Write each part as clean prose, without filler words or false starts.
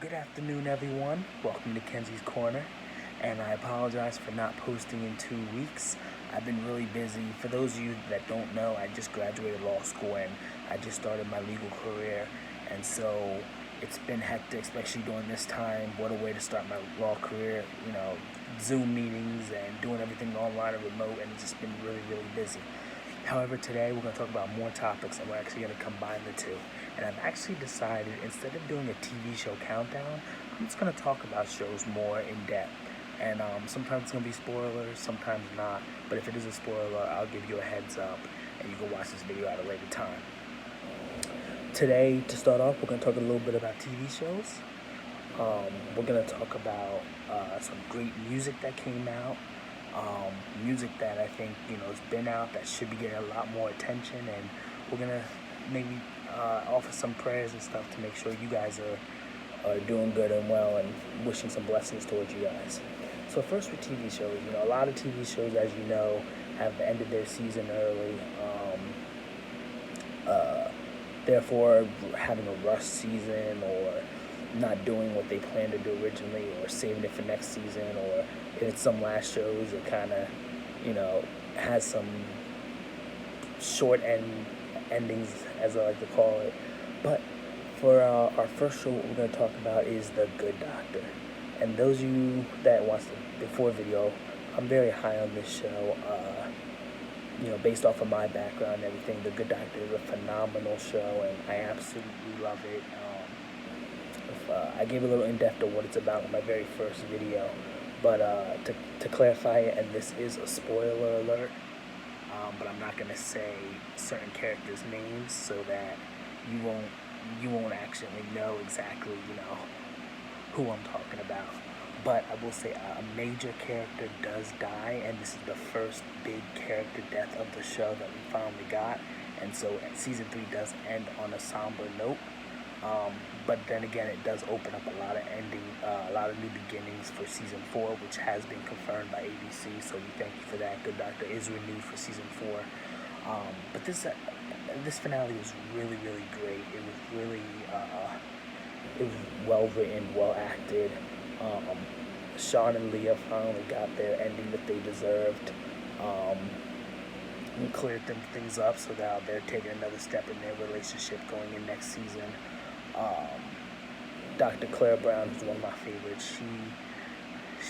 Good afternoon, everyone. Welcome to Kenzie's Corner. And I apologize for not posting in 2 weeks. I've been really busy. For those of you that don't know, I just graduated law school and I just started my legal career. And so it's been hectic, especially during this time. What a way to start my law career. Zoom meetings and doing everything online and remote, and it's just been really, really busy. However, today we're going to talk about more topics, and we're actually going to combine the two. And I've actually decided, instead of doing a TV show countdown, I'm just going to talk about shows more in depth. And sometimes it's going to be spoilers, sometimes not. But if it is a spoiler, I'll give you a heads up, and you can watch this video at a later time. Today, to start off, we're going to talk a little bit about TV shows. We're going to talk about some great music that came out. Music that I think has been out that should be getting a lot more attention, and we're gonna maybe offer some prayers and stuff to make sure you guys are doing good and well, and wishing some blessings towards you guys. So first with TV shows, a lot of TV shows, as you know, have ended their season early, therefore having a rush season, or not doing what they planned to do originally, or saving it for next season, or if it's some last shows, it kind of, has some short endings, as I like to call it. But for our first show, what we're going to talk about is The Good Doctor. And those of you that watched the before video, I'm very high on this show. Based off of my background and everything, The Good Doctor is a phenomenal show, and I absolutely love it. I gave a little in-depth of what it's about in my very first video, but to clarify it, and this is a spoiler alert, but I'm not going to say certain characters' names so that you won't actually know exactly who I'm talking about. But I will say a major character does die, and this is the first big character death of the show that we finally got, and so season 3 does end on a somber note. But then again, it does open up a lot of new beginnings for season 4, which has been confirmed by ABC. So we thank you for that. Good Doctor is renewed for season 4. But this finale was really, really great. It was really it was well written, well acted. Sean and Leah finally got their ending that they deserved. We cleared things up, so now they're taking another step in their relationship going in next season. Dr. Claire Brown, who's one of my favorites,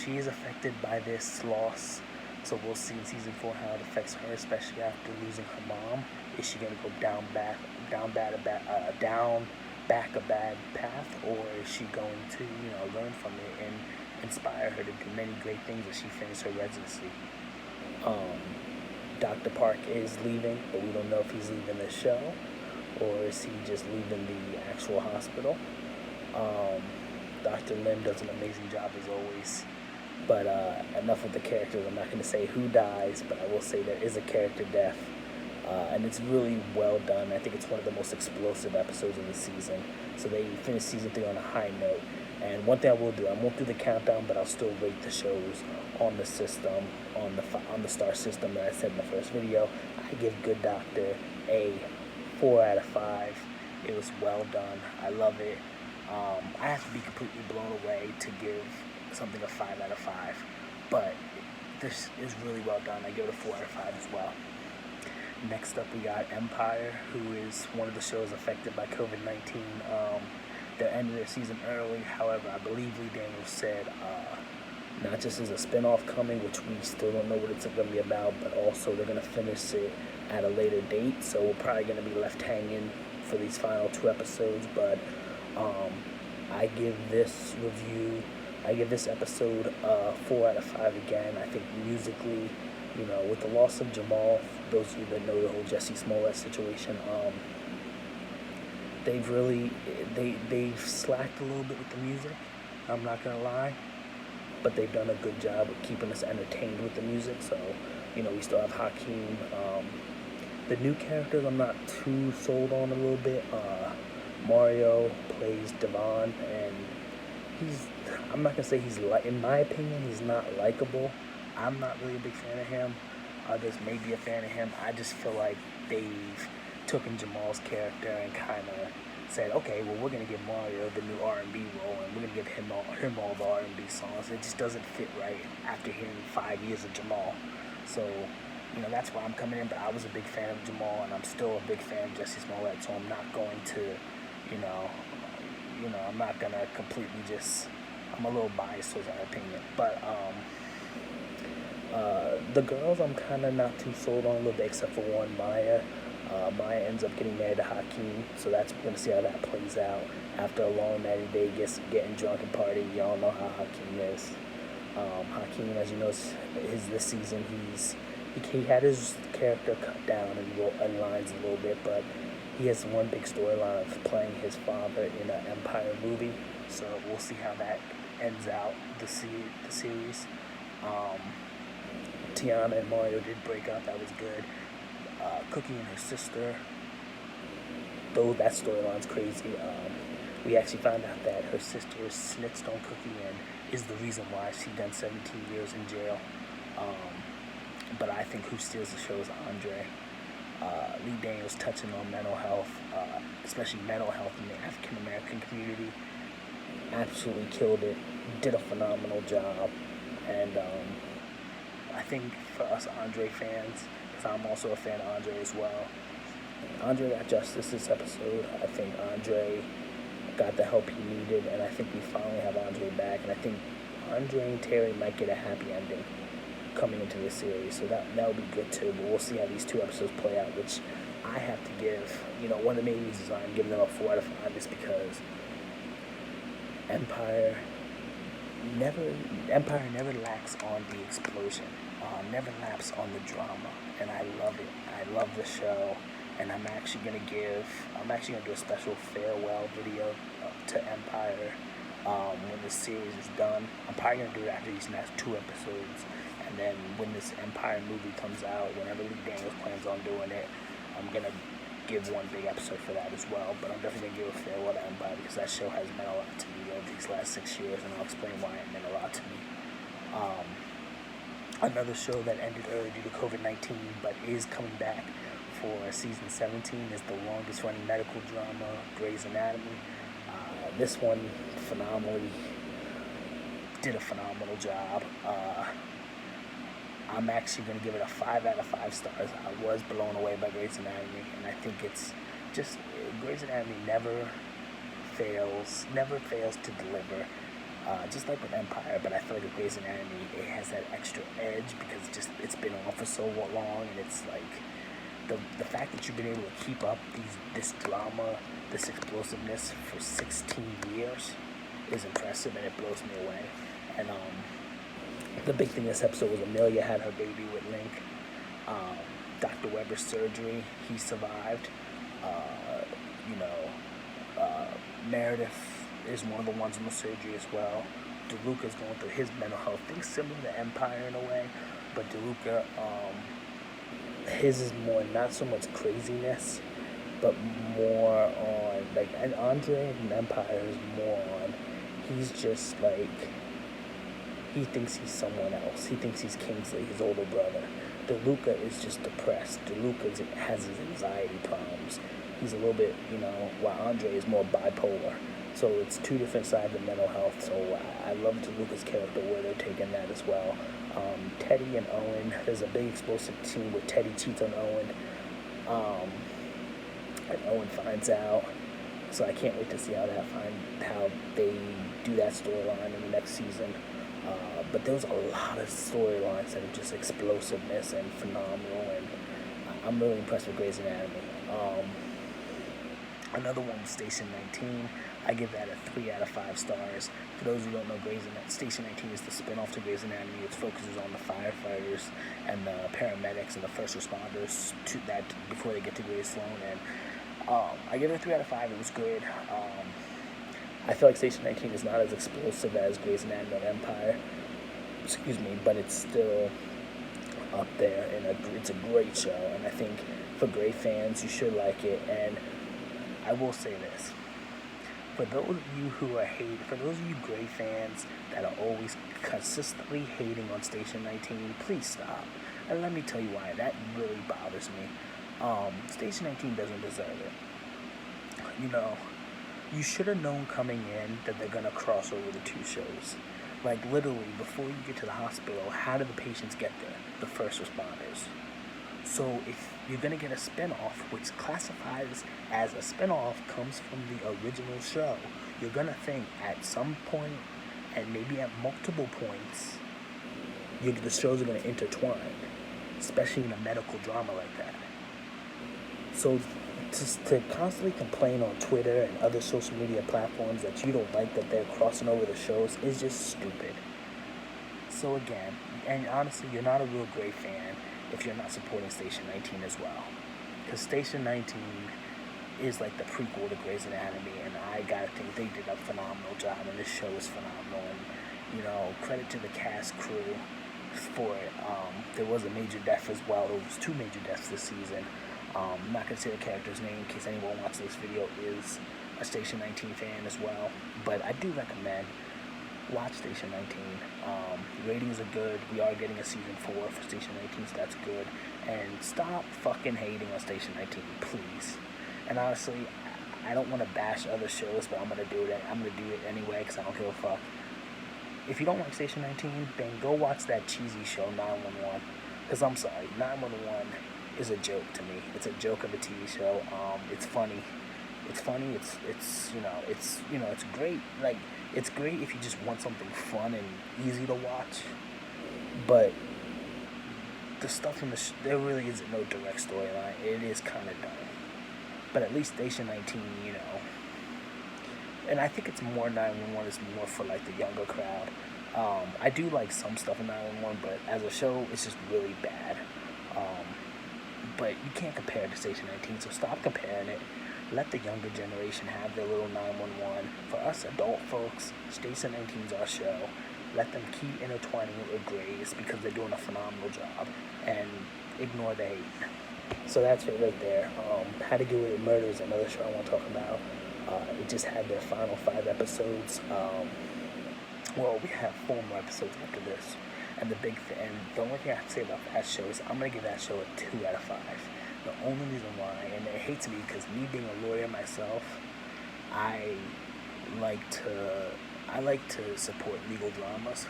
she is affected by this loss, so we'll see in season 4 how it affects her, especially after losing her mom. Is she going to go down back a bad path, or is she going to learn from it and inspire her to do many great things as she finishes her residency? Dr. Park is leaving, but we don't know if he's leaving the show or is he just leaving the actual hospital. Dr. Lim does an amazing job as always. But enough of the characters. I'm not going to say who dies, but I will say there is a character death. And it's really well done. I think it's one of the most explosive episodes of the season. So they finished season 3 on a high note. And one thing I will do, I won't do the countdown, but I'll still rate the shows on the system, on the star system that I said in the first video. I give Good Doctor a 4 out of 5. It was well done. I love it. I have to be completely blown away to give something a 5 out of 5. But this is really well done. I give it a 4 out of 5 as well. Next up, we got Empire, who is one of the shows affected by COVID-19. They're ending their season early. However, I believe Lee Daniels said not just is a spinoff coming, which we still don't know what it's going to be about, but also they're going to finish it at a later date. So we're probably going to be left hanging for these final 2 episodes. But I give this episode 4 out of 5 again. I think musically, with the loss of Jamal, those of you that know the whole Jesse Smollett situation, they've slacked a little bit with the music. I'm not gonna lie, but they've done a good job of keeping us entertained with the music. So, we still have Hakeem. The new characters I'm not too sold on a little bit. Mario plays Devon, and I'm not gonna say in my opinion, he's not likable. I'm not really a big fan of him. Others may be a fan of him. I just feel like they've taken Jamal's character and kind of said, okay, well, we're going to give Mario the new R&B role, and we're give him all the R&B songs. It just doesn't fit right after hearing 5 years of Jamal. So, that's why I'm coming in. But I was a big fan of Jamal, and I'm still a big fan of Jussie Smollett. So I'm not going to, I'm not gonna completely just. I'm a little biased towards our opinion, but the girls I'm kind of not too sold on a little bit, except for one, Maya. Maya ends up getting married to Hakeem, so we're gonna see how that plays out after a long night in Vegas, getting drunk and partying. Y'all know how Hakeem is. Hakeem, as you know, this season he had his character cut down in lines a little bit, but he has one big storyline of playing his father in an Empire movie. So we'll see how that ends out the series. Tiana and Mario did break up. That was good. Cookie and her sister, though that storyline's crazy. We actually found out that her sister snitched on Cookie and is the reason why she done 17 years in jail. But I think who steals the show is Andre. Lee Daniels touching on mental health, especially mental health in the African American community. Absolutely killed it. Did a phenomenal job. And I think for us Andre fans, because I'm also a fan of Andre as well, Andre got justice this episode. I think Andre got the help he needed, and I think we finally have Andre back. And I think Andre and Terry might get a happy ending coming into this series, so that would be good too. But we'll see how these 2 episodes play out, which I have to give. One of the main reasons I'm giving them a 4 out of 5 is because Empire never lacks on the explosion, never lacks on the drama, and I love it. I love the show, and I'm actually gonna do a special farewell video to Empire when the series is done. I'm probably gonna do it after these next 2 episodes, and then when this Empire movie comes out, whenever Lee Daniels plans on doing it, I'm gonna give one big episode for that as well. But I'm definitely gonna give a farewell to Empire because that show has meant a lot to me over these last 6 years, and I'll explain why it meant a lot to me. Another show that ended early due to COVID-19 but is coming back for season 17 is the longest running medical drama, Grey's Anatomy. This one did a phenomenal job. I'm actually going to give it a 5 out of 5 stars. I was blown away by Grey's Anatomy, and I think it's just, Grey's Anatomy never fails to deliver, just like with Empire. But I feel like with Grey's Anatomy, it has that extra edge because it's been on for so long, and it's like the fact that you've been able to keep up this drama, this explosiveness for 16 years is impressive, and it blows me away. And the big thing this episode was Amelia had her baby with Link. Dr. Weber's surgery, he survived. Meredith is one of the ones in the surgery as well. DeLuca's going through his mental health things similar to Empire in a way, but DeLuca, his is more not so much craziness, but more on and Andre in Empire is more on. He's just he thinks he's someone else. He thinks he's Kingsley, his older brother. DeLuca is just depressed. DeLuca has his anxiety problems. He's a little bit, while Andre is more bipolar. So it's 2 different sides of mental health. So I love DeLuca's character where they're taking that as well. Teddy and Owen, there's a big explosive scene where Teddy cheats on Owen. And Owen finds out. So I can't wait to see how they do that storyline in the next season. But there's a lot of storylines that are just explosiveness and phenomenal, and I'm really impressed with Grey's Anatomy. Another one was Station 19. I give that a 3 out of 5 stars. For those who don't know, Station 19 is the spin-off to Grey's Anatomy. It focuses on the firefighters and the paramedics and the first responders before they get to Grace Sloan. And I give it a 3 out of 5. It was good. I feel like Station 19 is not as explosive as Grey's Anatomy and Empire. But it's still up there, and it's a great show. And I think for Grey fans, you should like it. And I will say this: for those of you Grey fans that are always consistently hating on Station 19, please stop. And let me tell you why. That really bothers me. Station 19 doesn't deserve it. You should have known coming in that they're gonna cross over the two shows. Like literally, before you get to the hospital, how do the patients get there? The first responders. So if you're gonna get a spinoff, which classifies as a spinoff, comes from the original show, you're gonna think at some point, and maybe at multiple points, the shows are gonna intertwine, especially in a medical drama like that. So to constantly complain on Twitter and other social media platforms that you don't like that they're crossing over the shows is just stupid. So again, and honestly, you're not a real Grey fan if you're not supporting Station 19 as well. Because Station 19 is like the prequel to Grey's Anatomy, and I gotta think they did a phenomenal job, and this show is phenomenal. And, credit to the cast crew for it. There was a major death as well. There was 2 major deaths this season. I'm not going to say the character's name in case anyone watching this video is a Station 19 fan as well. But I do recommend watch Station 19. Ratings are good. We are getting a season 4 for Station 19, so that's good. And stop fucking hating on Station 19, please. And honestly, I don't want to bash other shows, but I'm going to do it. I'm going to do it anyway because I don't give a fuck. If you don't like Station 19, then go watch that cheesy show 911. Because I'm sorry, 911 is a joke to me. It's a joke of a TV show. It's funny. It's funny. It's great. Like, it's great if you just want something fun and easy to watch. But the stuff in there really isn't no direct storyline. It is kind of dumb. But at least Station 19, and I think it's more 911 is more for like the younger crowd. I do like some stuff in 911, but as a show, it's just really bad. But you can't compare it to Station 19, so stop comparing it. Let the younger generation have their little 911. For us adult folks, Station 19's our show. Let them keep intertwining it with Grey's because they're doing a phenomenal job, and ignore the hate. So that's it right there. How to Get Away with Murder is another show I want to talk about. It just had their final 5 episodes. We have 4 more episodes after this. And the only thing I have to say about that show is I'm going to give that show a 2 out of 5. The only reason why, and it hates me because me being a lawyer myself, I like to support legal dramas,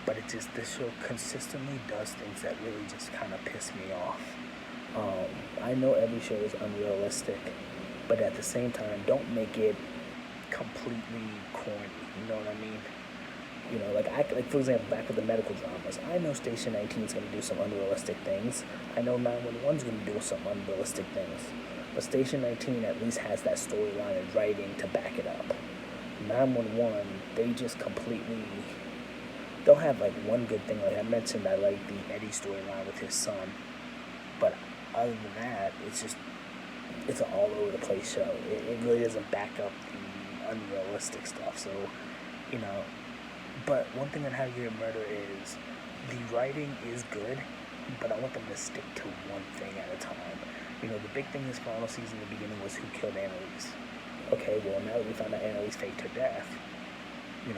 but this show consistently does things that really just kind of piss me off. I know every show is unrealistic, but at the same time, don't make it completely corny. You know what I mean? Like for example, back with the medical dramas, I know Station 19 is going to do some unrealistic things. I know 911 is going to do some unrealistic things. But Station 19 at least has that storyline and writing to back it up. 911, they just completely... They'll have like one good thing. Like I mentioned, I like the Eddie storyline with his son. But other than that, it's an all over the place show. It really doesn't back up the unrealistic stuff. So, but one thing on How to Get Away with Murder is the writing is good, but I want them to stick to one thing at a time. The big thing this final season in the beginning was who killed Annalise. Okay, well, now that we found out Annalise faked her death,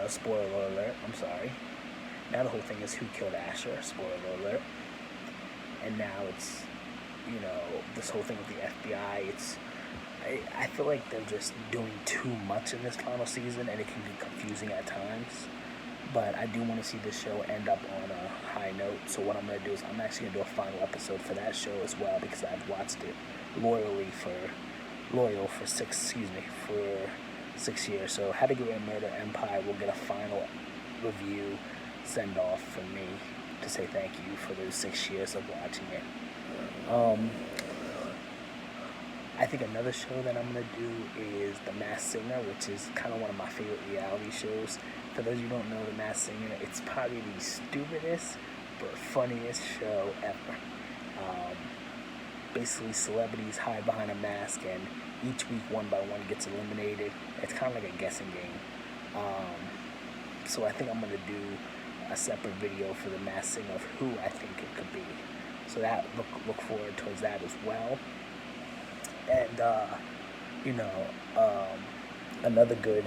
spoiler alert, I'm sorry. Now the whole thing is who killed Asher, spoiler alert. And now it's, this whole thing with the FBI, I feel like they're just doing too much in this final season, and it can be confusing at times. But I do want to see this show end up on a high note. So what I'm going to do is I'm actually going to do a final episode for that show as well, because I've watched it loyal for 6 years. So How to Get Away with Murder Empire will get a final review send off from me to say thank you for those 6 years of watching it. I think another show that I'm going to do is The Masked Singer, which is kind of one of my favorite reality shows. For those who don't know The Masked Singer, it's probably the stupidest but funniest show ever. Basically, celebrities hide behind a mask, and each week, one by one, gets eliminated. It's kind of like a guessing game. So I think I'm going to do a separate video for The Masked Singer of who I think it could be. So that look forward towards that as well. And another good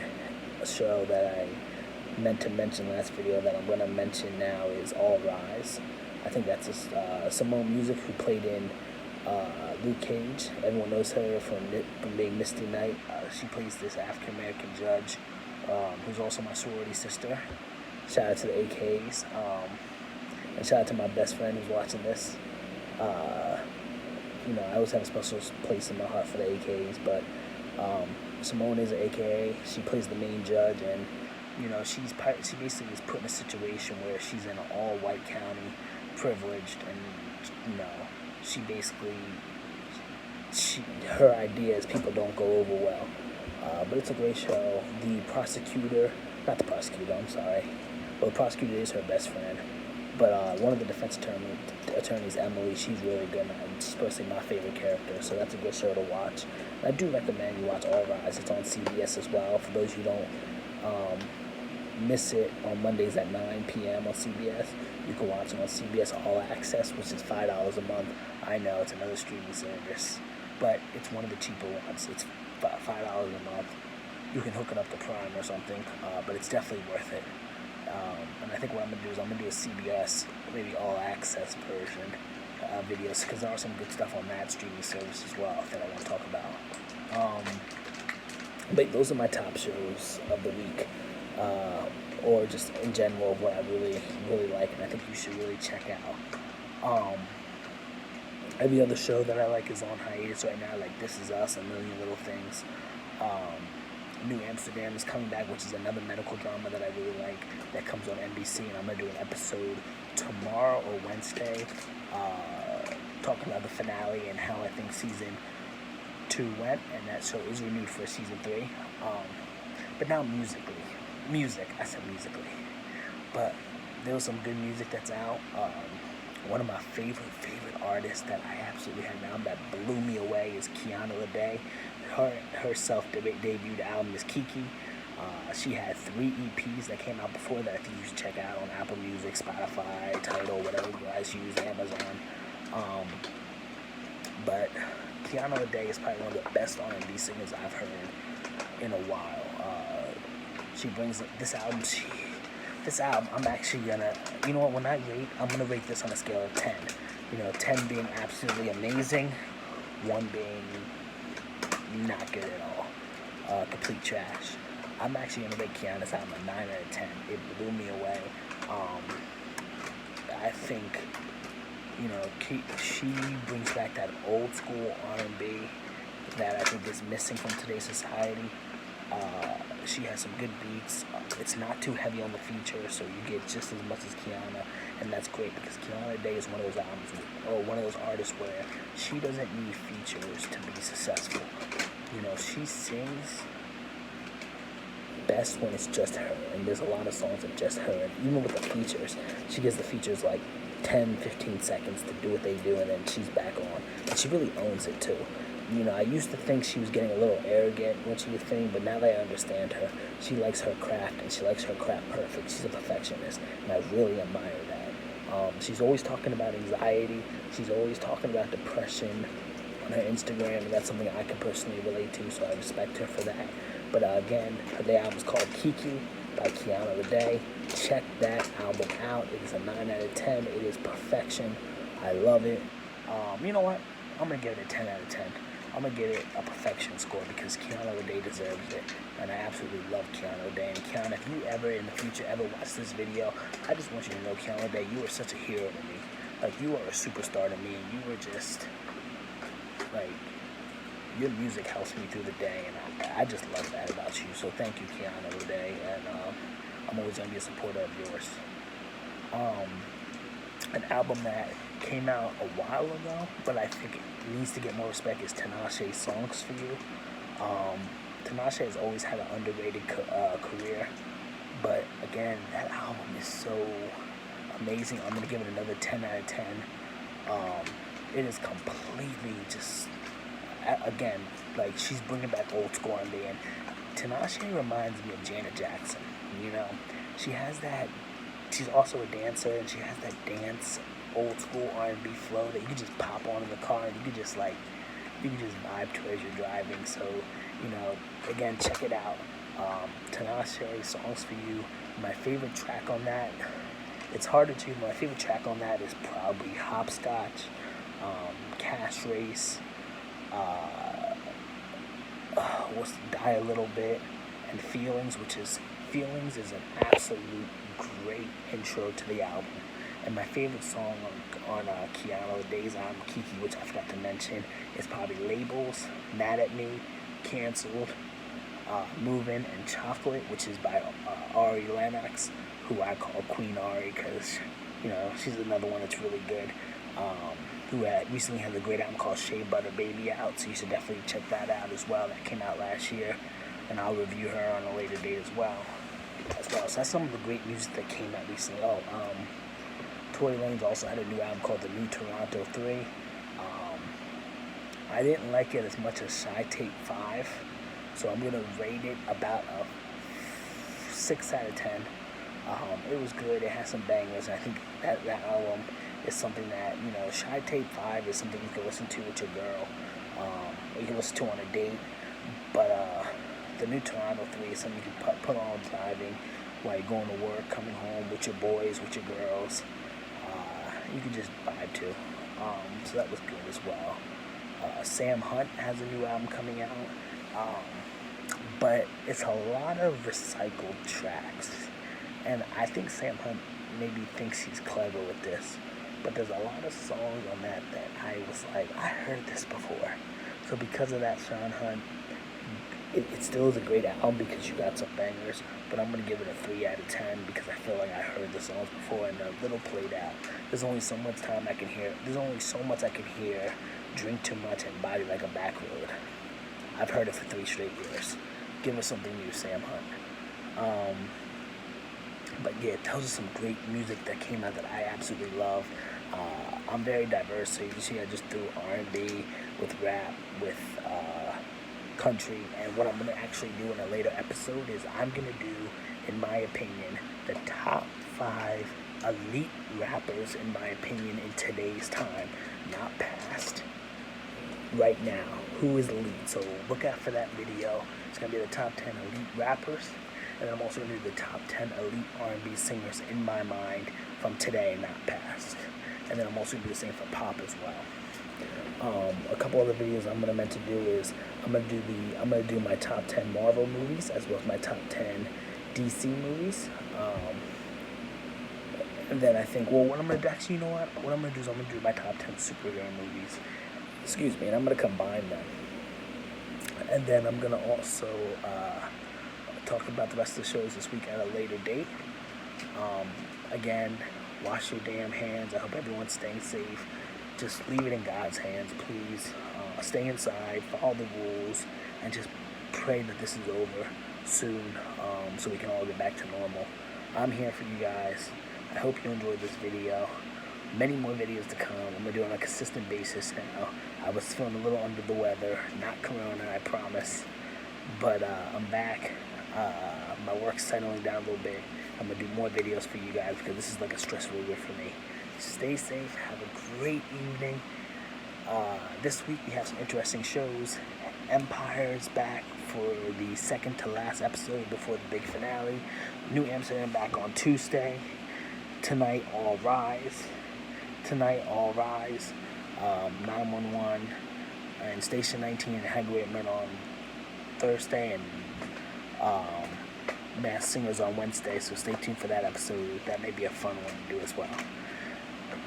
show that I meant to mention last video that I'm going to mention now is All Rise. I think that's Simone Music, who played in Luke Cage. Everyone knows her from being Misty Knight. She plays this African American judge, who's also my sorority sister. Shout out to the AKs, and shout out to my best friend who's watching this. I always have a special place in my heart for the AKs, but Simone is an AKA. She plays the main judge, and she basically is put in a situation where she's in an all-white county, privileged, and she basically her ideas people don't go over well. But it's a great show. The prosecutor, not the prosecutor, I'm sorry. Well, the prosecutor is her best friend. But one of the defense attorneys, Emily, she's really good. And she's personally my favorite character, so that's a good show to watch. And I do recommend you watch All Rise. It's on CBS as well. For those who don't miss it, on Mondays at 9 p.m. on CBS, you can watch it on CBS All Access, which is $5 a month. I know it's another streaming service, but it's one of the cheaper ones. It's $5 a month. You can hook it up to Prime or something, but it's definitely worth it. And I think what I'm going to do is I'm going to do a CBS, maybe All Access version videos, because there are some good stuff on that streaming service as well that I want to talk about. But those are my top shows of the week, or just in general what I really, really like, and I think you should really check out. Every other show that I like is on hiatus right now, like This Is Us, A Million Little Things. New Amsterdam is coming back, which is another medical drama that I really like that comes on NBC, and I'm going to do an episode tomorrow or Wednesday talking about the finale and how I think season 2 went, and that show is renewed for season 3. But now musically, but there was some good music that's out. One of my favorite artists that I absolutely had now that blew me away is Kiana Lede. Her self-debuted album is Kiki. She had 3 EPs that came out before that I think you should check out on Apple Music, Spotify, Tidal, whatever you guys use, Amazon. But Kiana Lede is probably one of the best R&B singers I've heard in a while. She brings this album. I'm actually gonna, when I rate, I'm gonna rate this on a scale of 10. 10 being absolutely amazing, 1 being not good at all, complete trash. I'm actually gonna rate Kiana's album a 9 out of 10. It blew me away. I think, she brings back that old school R&B that I think is missing from today's society. She has some good beats. It's not too heavy on the feature, so you get just as much as Kiana, and that's great because Kiana Day is one of those albums, or one of those artists where she doesn't need features to be successful. She sings best when it's just her, and there's a lot of songs of just her, and even with the features, she gives the features like 10-15 seconds to do what they do, and then she's back on, and she really owns it too. I used to think she was getting a little arrogant when she was singing, but now that I understand her, she likes her craft, and she likes her craft perfect. She's a perfectionist, and I really admire that. She's always talking about anxiety. She's always talking about depression on her Instagram, and that's something I can personally relate to, so I respect her for that. But again, her album is called Kiki by Kiana Lede. Check that album out. It is a 9 out of 10. It is perfection. I love it. You know what? I'm going to give it a 10 out of 10. I'm going to give it a perfection score because Kiana Lede deserves it. And I absolutely love Kiana Lede. And Kiana, if you ever in the future ever watch this video, I just want you to know, Kiana Lede, you are such a hero to me. Like, you are a superstar to me, and you were just, like, your music helps me through the day, and I just love that about you. So thank you, Kiana Lede, and I'm always going to be a supporter of yours. An album that came out a while ago, but I think it needs to get more respect is Tinashe's Songs for You. Tinashe has always had an underrated career, but again, that album is so amazing. I'm going to give it another 10 out of 10. It is completely just, again, like, she's bringing back old school R&B, and Tinashe reminds me of Janet Jackson. She has that. She's also a dancer, and she has that dance, old school R&B flow that you can just pop on in the car, and you can just vibe to as you're driving. So, again, check it out. Tinashe, Songs for You. My favorite track on that, it's hard to choose. My favorite track on that is probably Hopscotch. Cash Race, what's Die a Little Bit, and Feelings is an absolute great intro to the album. And my favorite song on Keanu, The Days I'm Kiki, which I forgot to mention, is probably Labels, Mad at Me, Cancelled, Movin', and Chocolate, which is by Ari Lennox, who I call Queen Ari because, she's another one that's really good. Who recently has a great album called Shea Butter Baby out, so you should definitely check that out as well. That came out last year, and I'll review her on a later date as well. So that's some of the great music that came out recently. Tory Lanez also had a new album called The New Toronto 3. I didn't like it as much as Shy Tape 5, so I'm going to rate it about a 6 out of 10. It was good. It has some bangers, and I think that album is something that, Shy Tape 5 is something you can listen to with your girl, or you can listen to on a date, but The New Toronto 3 is something you can put on driving while you're going to work, coming home with your boys, with your girls. You can just vibe to. So that was good as well. Sam Hunt has a new album coming out, but it's a lot of recycled tracks, and I think Sam Hunt maybe thinks he's clever with this, but there's a lot of songs on that I was like, I heard this before. So because of that, Sean Hunt, it still is a great album because you got some bangers, but I'm going to give it a 3 out of 10 because I feel like I heard the songs before and they're a little played out. There's only so much time I can hear. There's only so much I can hear Drink Too Much and Body Like a Back Road. I've heard it for 3 straight years. Give us something new, Sam Hunt. But yeah, those are some great music that came out that I absolutely love. I'm very diverse, so you see I just threw R&B with rap, with country, and what I'm going to actually do in a later episode is I'm going to do, in my opinion, the top 5 elite rappers, in my opinion, in today's time, not past, right now. Who is elite? So look out for that video. It's going to be the top 10 elite rappers, and then I'm also going to do the top 10 elite R&B singers in my mind from today, not past. And then I'm also going to do the same for pop as well. A couple other videos I'm gonna meant to do is I'm gonna do my top 10 Marvel movies as well as my top 10 DC movies. And then I think, what I'm gonna do, actually, you know what? What I'm gonna do is I'm gonna do my top 10 superhero movies. Excuse me, and I'm gonna combine them. And then I'm gonna also talk about the rest of the shows this week at a later date. Again, wash your damn hands. I hope everyone's staying safe. Just leave it in God's hands, please. Stay inside, follow the rules, and just pray that this is over soon, so we can all get back to normal. I'm here for you guys. I hope you enjoyed this video. Many more videos to come. I'm going to do it on a consistent basis now. I was feeling a little under the weather. Not corona, I promise. But I'm back. My work's settling down a little bit. I'm going to do more videos for you guys because this is like a stress reliever for me. Stay safe. Have a great evening. This week we have some interesting shows. Empire is back for the second to last episode before the big finale. New Amsterdam back on Tuesday. Tonight, All Rise. 911 and Station 19 and Heavyweight on Thursday, and Masked Singers on Wednesday. So stay tuned for that episode. That may be a fun one to do as well.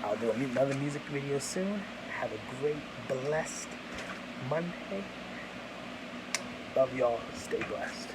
I'll do another music video soon. Have a great, blessed Monday. Love y'all. Stay blessed.